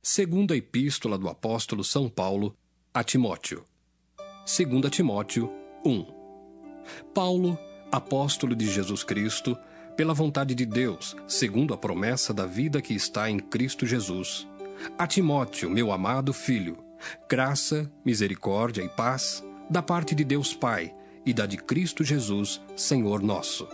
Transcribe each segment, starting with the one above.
Segunda Epístola do Apóstolo São Paulo a Timóteo. 2 Timóteo 1. Paulo, apóstolo de Jesus Cristo, pela vontade de Deus, segundo a promessa da vida que está em Cristo Jesus. A Timóteo, meu amado filho, graça, misericórdia e paz, da parte de Deus Pai e da de Cristo Jesus, Senhor nosso.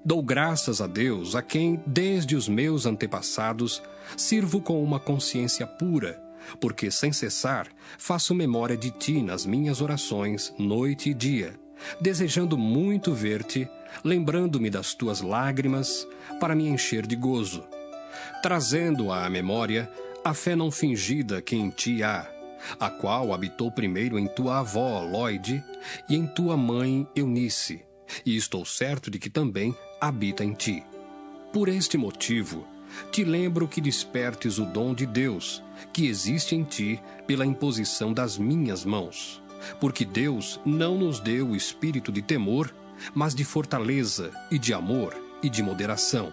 Dou graças a Deus, a quem, desde os meus antepassados, sirvo com uma consciência pura, porque, sem cessar, faço memória de ti nas minhas orações, noite e dia, desejando muito ver-te, lembrando-me das tuas lágrimas, para me encher de gozo, trazendo à memória a fé não fingida que em ti há, a qual habitou primeiro em tua avó, Lóide, e em tua mãe, Eunice, e estou certo de que também habita em ti. Por este motivo, te lembro que despertes o dom de Deus, que existe em ti pela imposição das minhas mãos. Porque Deus não nos deu o espírito de temor, mas de fortaleza e de amor e de moderação.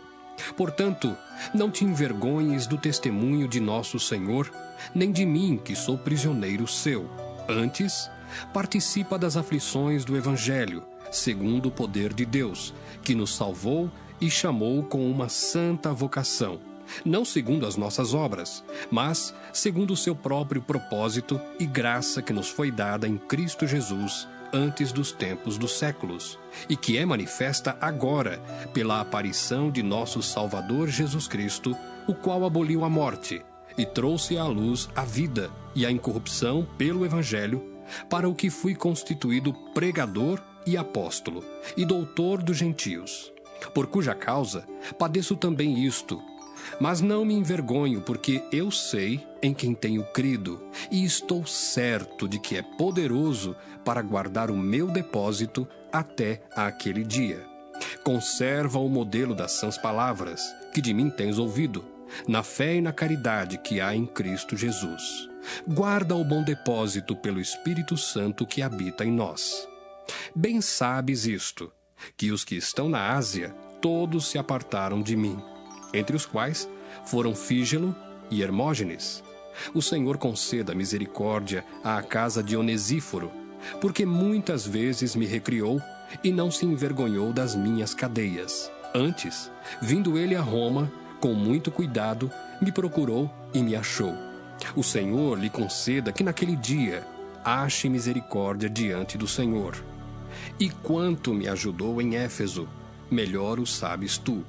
Portanto, não te envergonhes do testemunho de nosso Senhor, nem de mim, que sou prisioneiro seu. Antes, participa das aflições do Evangelho, segundo o poder de Deus, que nos salvou e chamou com uma santa vocação, não segundo as nossas obras, mas segundo o seu próprio propósito e graça que nos foi dada em Cristo Jesus antes dos tempos dos séculos, e que é manifesta agora pela aparição de nosso Salvador Jesus Cristo, o qual aboliu a morte e trouxe à luz a vida e a incorrupção pelo Evangelho, para o que fui constituído pregador e apóstolo, e doutor dos gentios, por cuja causa padeço também isto, mas não me envergonho, porque eu sei em quem tenho crido, e estou certo de que é poderoso para guardar o meu depósito até aquele dia. Conserva o modelo das sãs palavras, que de mim tens ouvido, na fé e na caridade que há em Cristo Jesus. Guarda o bom depósito pelo Espírito Santo que habita em nós. Bem sabes isto, que os que estão na Ásia, todos se apartaram de mim, entre os quais foram Fígelo e Hermógenes. O Senhor conceda misericórdia à casa de Onesíforo, porque muitas vezes me recriou e não se envergonhou das minhas cadeias. Antes, vindo ele a Roma, com muito cuidado, me procurou e me achou. O Senhor lhe conceda que naquele dia ache misericórdia diante do Senhor. E quanto me ajudou em Éfeso, melhor o sabes tu.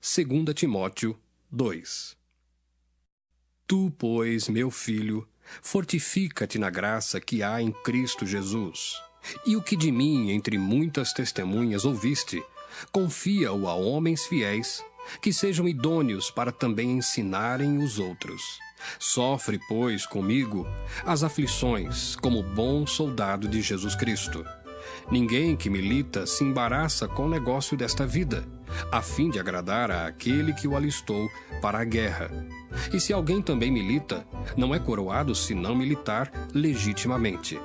2 Timóteo 2. Tu, pois, meu filho, fortifica-te na graça que há em Cristo Jesus. E o que de mim, entre muitas testemunhas, ouviste, confia-o a homens fiéis, que sejam idôneos para também ensinarem os outros. Sofre, pois, comigo as aflições, como bom soldado de Jesus Cristo. Ninguém que milita se embaraça com o negócio desta vida, a fim de agradar àquele que o alistou para a guerra. E se alguém também milita, não é coroado se não militar legitimamente.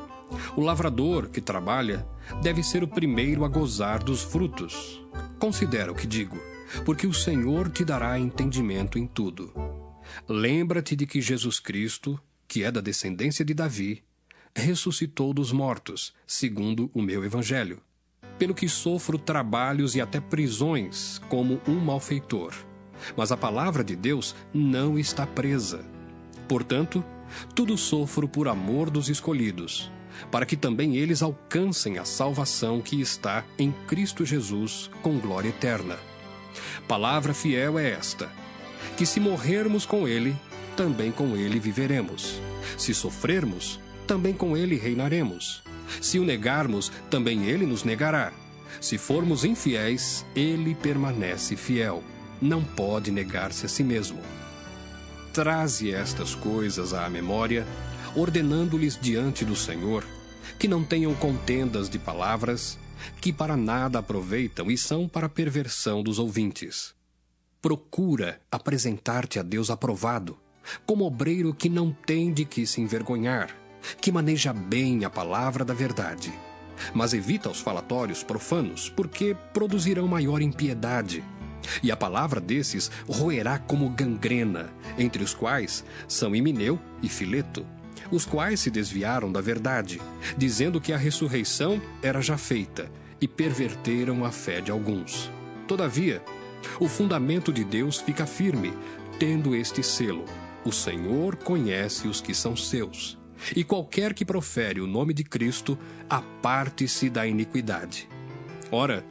O lavrador que trabalha deve ser o primeiro a gozar dos frutos. Considera o que digo, porque o Senhor te dará entendimento em tudo. Lembra-te de que Jesus Cristo, que é da descendência de Davi, ressuscitou dos mortos, segundo o meu evangelho, pelo que sofro trabalhos e até prisões como um malfeitor. Mas a palavra de Deus não está presa. Portanto, tudo sofro por amor dos escolhidos, para que também eles alcancem a salvação que está em Cristo Jesus com glória eterna. Palavra fiel é esta, que se morrermos com ele, também com ele viveremos. Se sofrermos, também com ele reinaremos. Se o negarmos, também ele nos negará. Se formos infiéis, ele permanece fiel. Não pode negar-se a si mesmo. Traze estas coisas à memória, ordenando-lhes diante do Senhor, que não tenham contendas de palavras, que para nada aproveitam e são para a perversão dos ouvintes. Procura apresentar-te a Deus aprovado, como obreiro que não tem de que se envergonhar, que maneja bem a palavra da verdade. Mas evita os falatórios profanos, porque produzirão maior impiedade. E a palavra desses roerá como gangrena, entre os quais são Himeneu e Fileto, os quais se desviaram da verdade, dizendo que a ressurreição era já feita, e perverteram a fé de alguns. Todavia, o fundamento de Deus fica firme, tendo este selo: o Senhor conhece os que são seus. E qualquer que profere o nome de Cristo, aparte-se da iniquidade. Ora,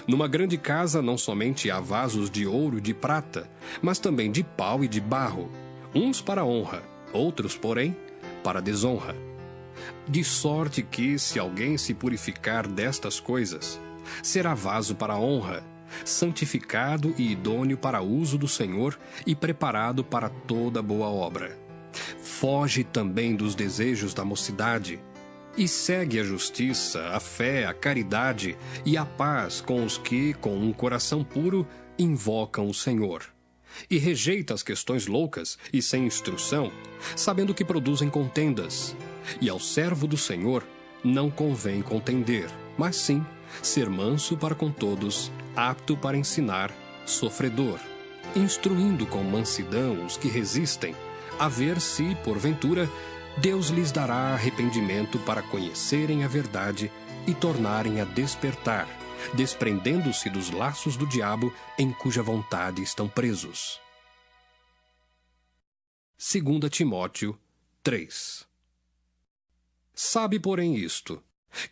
numa grande casa não somente há vasos de ouro e de prata, mas também de pau e de barro, uns para honra, outros, porém, para desonra. De sorte que, se alguém se purificar destas coisas, será vaso para honra, santificado e idôneo para uso do Senhor e preparado para toda boa obra. Foge também dos desejos da mocidade, e segue a justiça, a fé, a caridade e a paz com os que, com um coração puro, invocam o Senhor. E rejeita as questões loucas e sem instrução, sabendo que produzem contendas. E ao servo do Senhor não convém contender, mas sim ser manso para com todos, apto para ensinar, sofredor, instruindo com mansidão os que resistem, a ver se, porventura, Deus lhes dará arrependimento para conhecerem a verdade e tornarem a despertar, desprendendo-se dos laços do diabo em cuja vontade estão presos. 2 Timóteo 3. Sabe, porém, isto,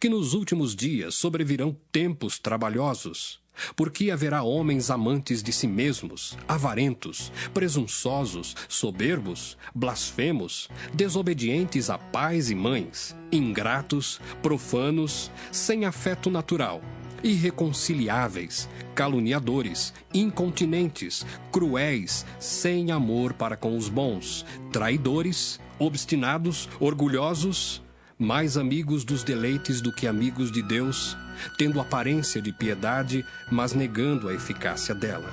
que nos últimos dias sobrevirão tempos trabalhosos, porque haverá homens amantes de si mesmos, avarentos, presunçosos, soberbos, blasfemos, desobedientes a pais e mães, ingratos, profanos, sem afeto natural, irreconciliáveis, caluniadores, incontinentes, cruéis, sem amor para com os bons, traidores, obstinados, orgulhosos, mais amigos dos deleites do que amigos de Deus, tendo aparência de piedade, mas negando a eficácia dela.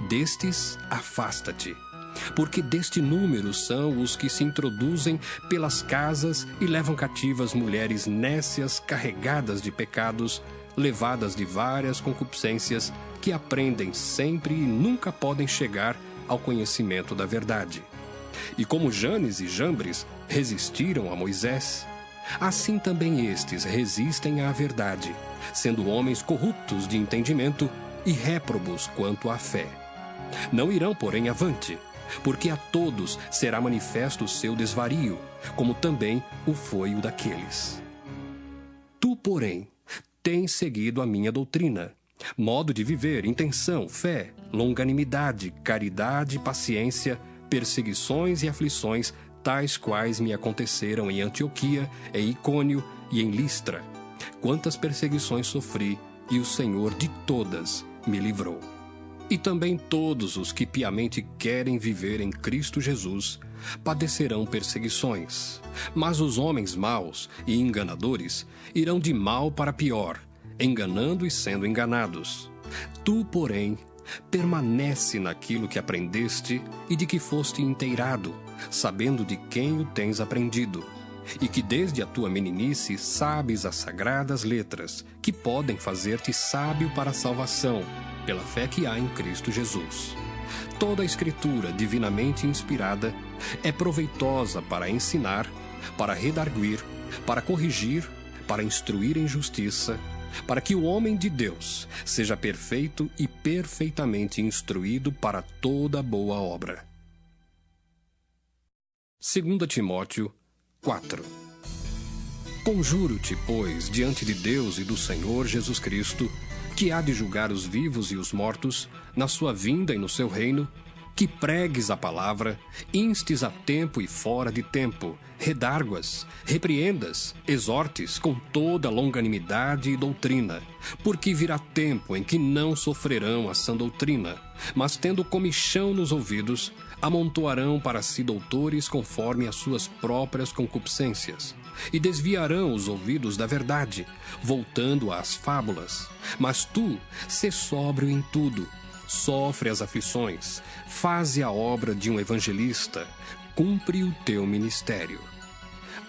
Destes, afasta-te, porque deste número são os que se introduzem pelas casas e levam cativas mulheres nécias, carregadas de pecados, levadas de várias concupiscências, que aprendem sempre e nunca podem chegar ao conhecimento da verdade. E como Janes e Jambres resistiram a Moisés, assim também estes resistem à verdade, sendo homens corruptos de entendimento e réprobos quanto à fé. Não irão, porém, avante, porque a todos será manifesto o seu desvario, como também o foi o daqueles. Tu, porém, tens seguido a minha doutrina, modo de viver, intenção, fé, longanimidade, caridade, paciência, perseguições e aflições, tais quais me aconteceram em Antioquia, em Icônio e em Listra. Quantas perseguições sofri, e o Senhor de todas me livrou. E também todos os que piamente querem viver em Cristo Jesus padecerão perseguições. Mas os homens maus e enganadores irão de mal para pior, enganando e sendo enganados. Tu, porém, permanece naquilo que aprendeste e de que foste inteirado, sabendo de quem o tens aprendido, e que desde a tua meninice sabes as sagradas letras, que podem fazer-te sábio para a salvação, pela fé que há em Cristo Jesus. Toda a Escritura divinamente inspirada é proveitosa para ensinar, para redarguir, para corrigir, para instruir em justiça, para que o homem de Deus seja perfeito e perfeitamente instruído para toda boa obra. 2 Timóteo 4. Conjuro-te, pois, diante de Deus e do Senhor Jesus Cristo, que há de julgar os vivos e os mortos, na sua vinda e no seu reino, que pregues a palavra, instes a tempo e fora de tempo, redarguas, repreendas, exortes com toda longanimidade e doutrina, porque virá tempo em que não sofrerão a sã doutrina, mas tendo comichão nos ouvidos, amontoarão para si doutores conforme as suas próprias concupiscências, e desviarão os ouvidos da verdade, voltando às fábulas. Mas tu, sê sóbrio em tudo, sofre as aflições, faze a obra de um evangelista, cumpre o teu ministério.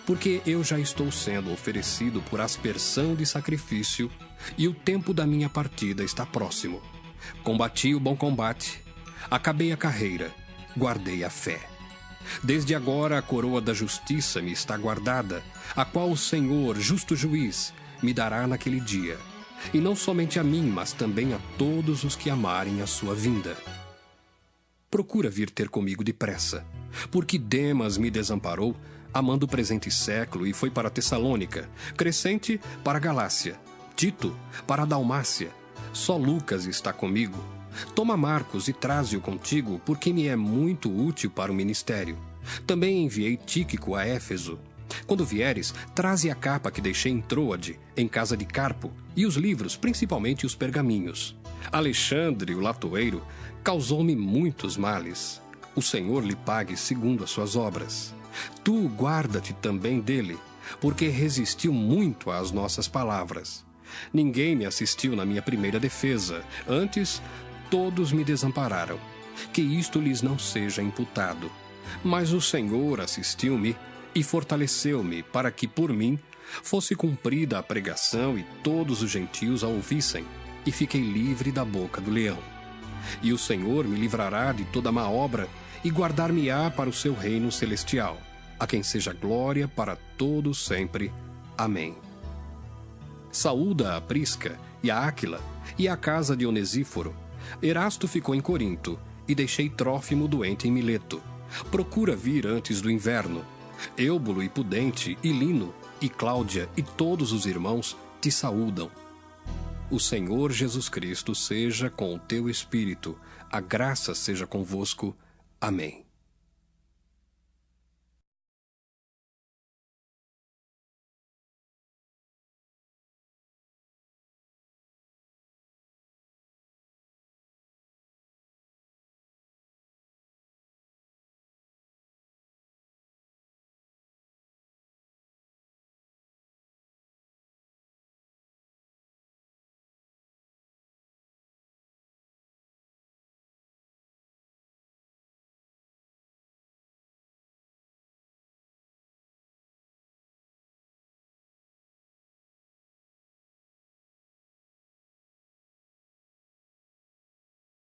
Porque eu já estou sendo oferecido por aspersão de sacrifício, e o tempo da minha partida está próximo. Combati o bom combate, acabei a carreira, guardei a fé. Desde agora a coroa da justiça me está guardada, a qual o Senhor, justo juiz, me dará naquele dia. E não somente a mim, mas também a todos os que amarem a sua vinda. Procura vir ter comigo depressa, porque Demas me desamparou, amando o presente século, e foi para Tessalônica, Crescente para a Galácia, Tito para a Dalmácia. Só Lucas está comigo. Toma Marcos e traze-o contigo, porque me é muito útil para o ministério. Também enviei Tíquico a Éfeso. Quando vieres, traze a capa que deixei em Troade, em casa de Carpo, e os livros, principalmente os pergaminhos. Alexandre, o latoeiro, causou-me muitos males. O Senhor lhe pague segundo as suas obras. Tu guarda-te também dele, porque resistiu muito às nossas palavras. Ninguém me assistiu na minha primeira defesa, antes todos me desampararam. Que isto lhes não seja imputado. Mas o Senhor assistiu-me e fortaleceu-me para que por mim fosse cumprida a pregação e todos os gentios a ouvissem, e fiquei livre da boca do leão. E o Senhor me livrará de toda má obra e guardar-me-á para o seu reino celestial, a quem seja glória para todos sempre. Amém. Saúda a Prisca e a Áquila e a casa de Onesíforo. Erasto ficou em Corinto, e deixei Trófimo doente em Mileto. Procura vir antes do inverno. Êubulo e Pudente e Lino e Cláudia e todos os irmãos te saúdam. O Senhor Jesus Cristo seja com o teu espírito. A graça seja convosco. Amém.